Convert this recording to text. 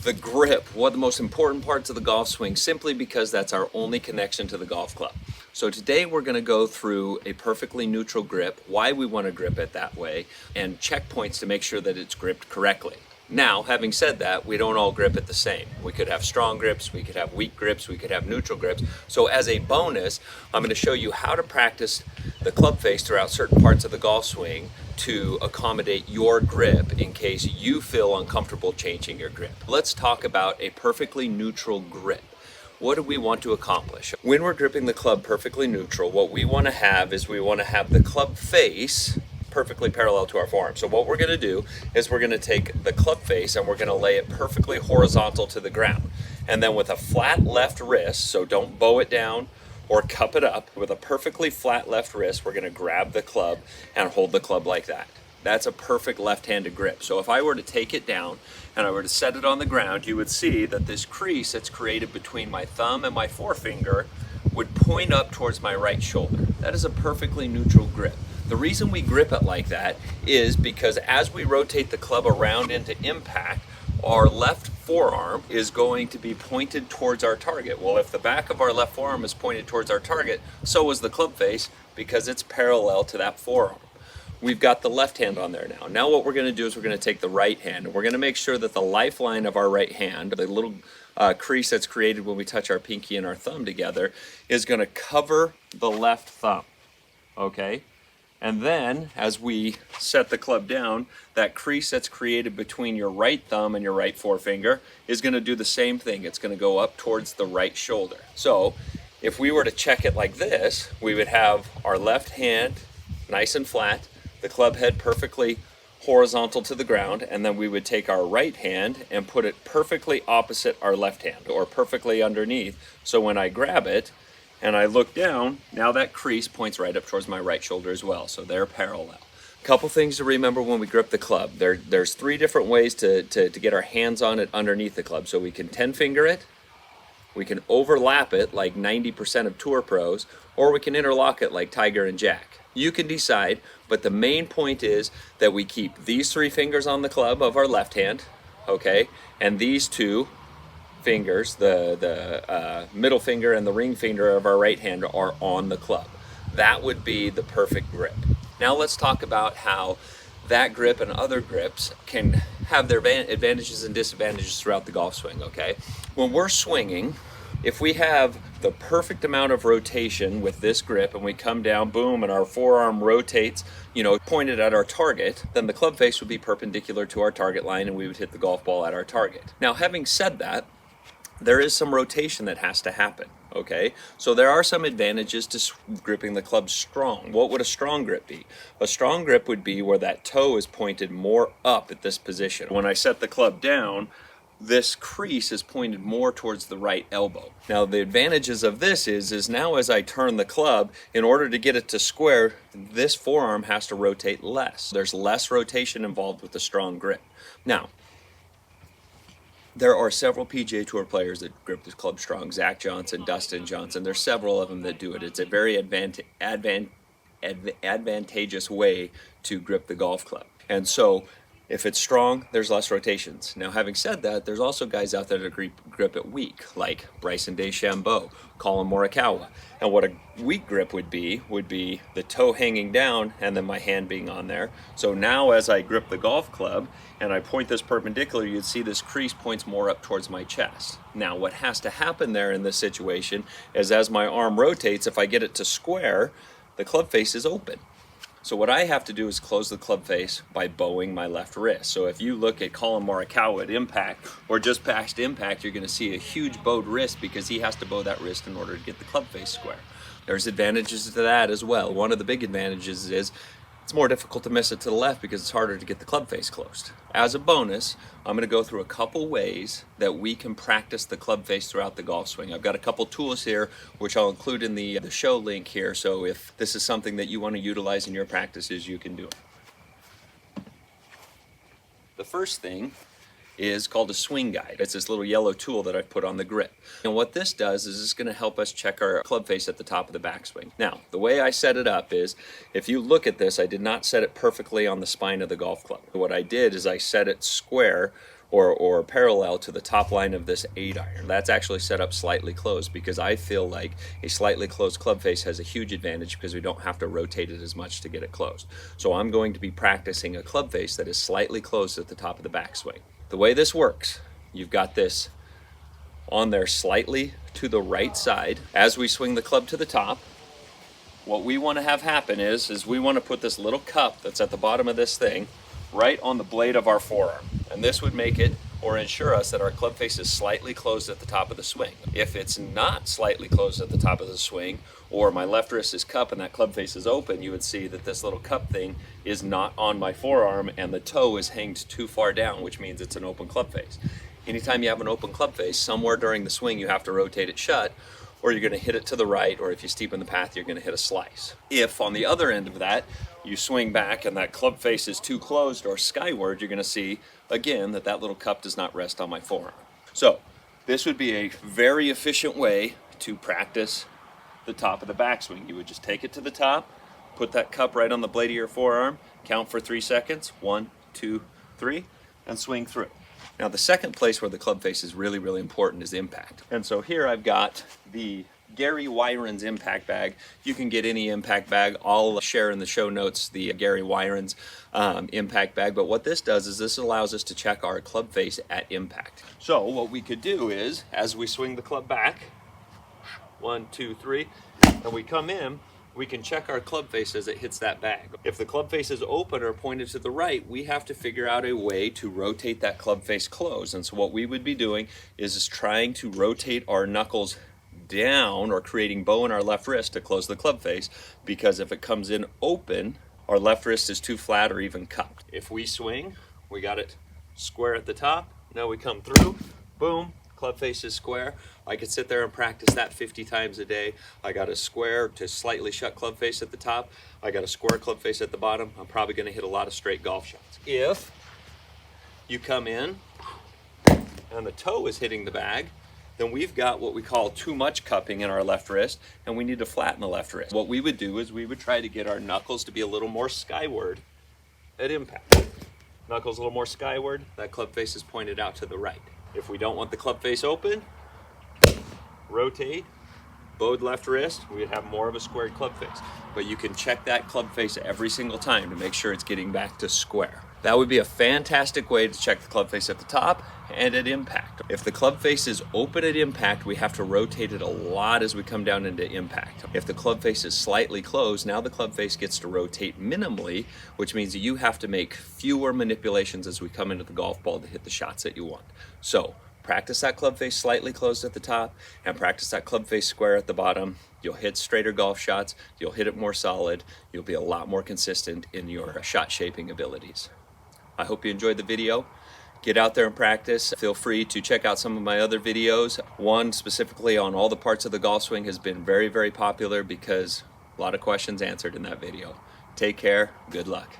The grip, one of the most important parts of the golf swing, simply because that's our only connection to the golf club. So today we're going to go through a perfectly neutral grip, why we want to grip it that way, and checkpoints to make sure that it's gripped correctly. Now, having said that, we don't all grip it the same. We could have strong grips, we could have weak grips, we could have neutral grips. So as a bonus, I'm going to show you how to practice the club face throughout certain parts of the golf swing to accommodate your grip in case you feel uncomfortable changing your grip. Let's talk about a perfectly neutral grip. What do we want to accomplish? When we're gripping the club perfectly neutral, what we want to have is we want to have the club face perfectly parallel to our forearm. So what we're going to do is we're going to take the club face and we're going to lay it perfectly horizontal to the ground. And then with a flat left wrist, so don't bow it down or cup it up, with a perfectly flat left wrist, we're going to grab the club and hold the club like that. That's a perfect left-handed grip. So if I were to take it down and I were to set it on the ground, you would see that this crease that's created between my thumb and my forefinger would point up towards my right shoulder. That is a perfectly neutral grip. The reason we grip it like that is because as we rotate the club around into impact, our left forearm is going to be pointed towards our target. Well, if the back of our left forearm is pointed towards our target, so is the club face, because it's parallel to that forearm. We've got the left hand on there now. Now what we're going to do is we're going to take the right hand and we're going to make sure that the lifeline of our right hand, the little crease that's created when we touch our pinky and our thumb together, is going to cover the left thumb. Okay? And then as we set the club down, that crease that's created between your right thumb and your right forefinger is going to do the same thing. It's going to go up towards the right shoulder. So if we were to check it like this, we would have our left hand nice and flat, the club head perfectly horizontal to the ground, and then we would take our right hand and put it perfectly opposite our left hand, or perfectly underneath. So when I grab it and I look down, now that crease points right up towards my right shoulder as well. So they're parallel. Couple things to remember when we grip the club. There's three different ways to get our hands on it underneath the club. So we can 10-finger it, we can overlap it like 90% of tour pros, or we can interlock it like Tiger and Jack. You can decide, but the main point is that we keep these three fingers on the club of our left hand, okay, and these two fingers, the middle finger and the ring finger of our right hand, are on the club. That would be the perfect grip. Now let's talk about how that grip and other grips can have their advantages and disadvantages throughout the golf swing, okay? When we're swinging, if we have the perfect amount of rotation with this grip and we come down, boom, and our forearm rotates, pointed at our target, then the club face would be perpendicular to our target line and we would hit the golf ball at our target. Now, having said that, there is some rotation that has to happen, okay? So there are some advantages to gripping the club strong. What would a strong grip be? A strong grip would be where that toe is pointed more up at this position. When I set the club down, this crease is pointed more towards the right elbow. Now the advantages of this is now as I turn the club, in order to get it to square, this forearm has to rotate less. There's less rotation involved with the strong grip. Now, there are several PGA Tour players that grip this club strong. Zach Johnson, Dustin Johnson, there's several of them that do it. It's a very advantageous way to grip the golf club. And so if it's strong, there's less rotations. Now, having said that, there's also guys out there that grip it weak, like Bryson DeChambeau, Colin Morikawa. And what a weak grip would be the toe hanging down and then my hand being on there. So now as I grip the golf club and I point this perpendicular, you'd see this crease points more up towards my chest. Now, what has to happen there in this situation is as my arm rotates, if I get it to square, the club face is open. So what I have to do is close the club face by bowing my left wrist. So if you look at Colin Morikawa at impact or just past impact, you're going to see a huge bowed wrist because he has to bow that wrist in order to get the club face square. There's advantages to that as well. One of the big advantages is it's more difficult to miss it to the left because it's harder to get the club face closed. As a bonus, I'm going to go through a couple ways that we can practice the club face throughout the golf swing. I've got a couple tools here, which I'll include in the show link here, so if this is something that you want to utilize in your practices, you can do it. The first thing is called a swing guide. It's this little yellow tool that I've put on the grip. And what this does is it's going to help us check our club face at the top of the backswing. Now, the way I set it up is, if you look at this, I did not set it perfectly on the spine of the golf club. What I did is I set it square or parallel to the top line of this 8-iron. That's actually set up slightly closed because I feel like a slightly closed club face has a huge advantage because we don't have to rotate it as much to get it closed. So I'm going to be practicing a club face that is slightly closed at the top of the backswing. The way this works, you've got this on there slightly to the right side. As we swing the club to the top, what we want to have happen is we want to put this little cup that's at the bottom of this thing right on the blade of our forearm. And this would make it or ensure us that our club face is slightly closed at the top of the swing. If it's not slightly closed at the top of the swing, or my left wrist is cup and that club face is open, you would see that this little cup thing is not on my forearm and the toe is hanged too far down, which means it's an open club face. Anytime you have an open club face, somewhere during the swing you have to rotate it shut, or you're going to hit it to the right, or if you steepen the path, you're going to hit a slice. If on the other end of that, you swing back and that club face is too closed or skyward, you're going to see, again, that that little cup does not rest on my forearm. So this would be a very efficient way to practice the top of the backswing. You would just take it to the top, put that cup right on the blade of your forearm, count for 3 seconds, 1, 2, 3, and swing through. Now the second place where the club face is really, really important is impact. And so here I've got the Gary Wyron's impact bag. You can get any impact bag. I'll share in the show notes the Gary Wyron's impact bag. But what this does is this allows us to check our club face at impact. So what we could do is, as we swing the club back, 1, 2, 3, and we come in, we can check our club face as it hits that bag. If the club face is open or pointed to the right, we have to figure out a way to rotate that club face closed. And so what we would be doing is trying to rotate our knuckles down or creating bow in our left wrist to close the club face, because if it comes in open, our left wrist is too flat or even cupped. If we swing, we got it square at the top. Now we come through, boom, club face is square. I could sit there and practice that 50 times a day. I got a square to slightly shut club face at the top. I got a square club face at the bottom. I'm probably going to hit a lot of straight golf shots. If you come in and the toe is hitting the bag, then we've got what we call too much cupping in our left wrist, and we need to flatten the left wrist. What we would do is we would try to get our knuckles to be a little more skyward at impact. Knuckles a little more skyward, that club face is pointed out to the right. If we don't want the club face open, rotate, bowed left wrist, we'd have more of a squared club face. But you can check that club face every single time to make sure it's getting back to square. That would be a fantastic way to check the club face at the top and at impact. If the club face is open at impact, we have to rotate it a lot as we come down into impact. If the club face is slightly closed, now the club face gets to rotate minimally, which means that you have to make fewer manipulations as we come into the golf ball to hit the shots that you want. So practice that club face slightly closed at the top and practice that club face square at the bottom. You'll hit straighter golf shots, you'll hit it more solid, you'll be a lot more consistent in your shot shaping abilities. I hope you enjoyed the video. Get out there and practice. Feel free to check out some of my other videos. One specifically on all the parts of the golf swing has been very, very popular because a lot of questions answered in that video. Take care, good luck.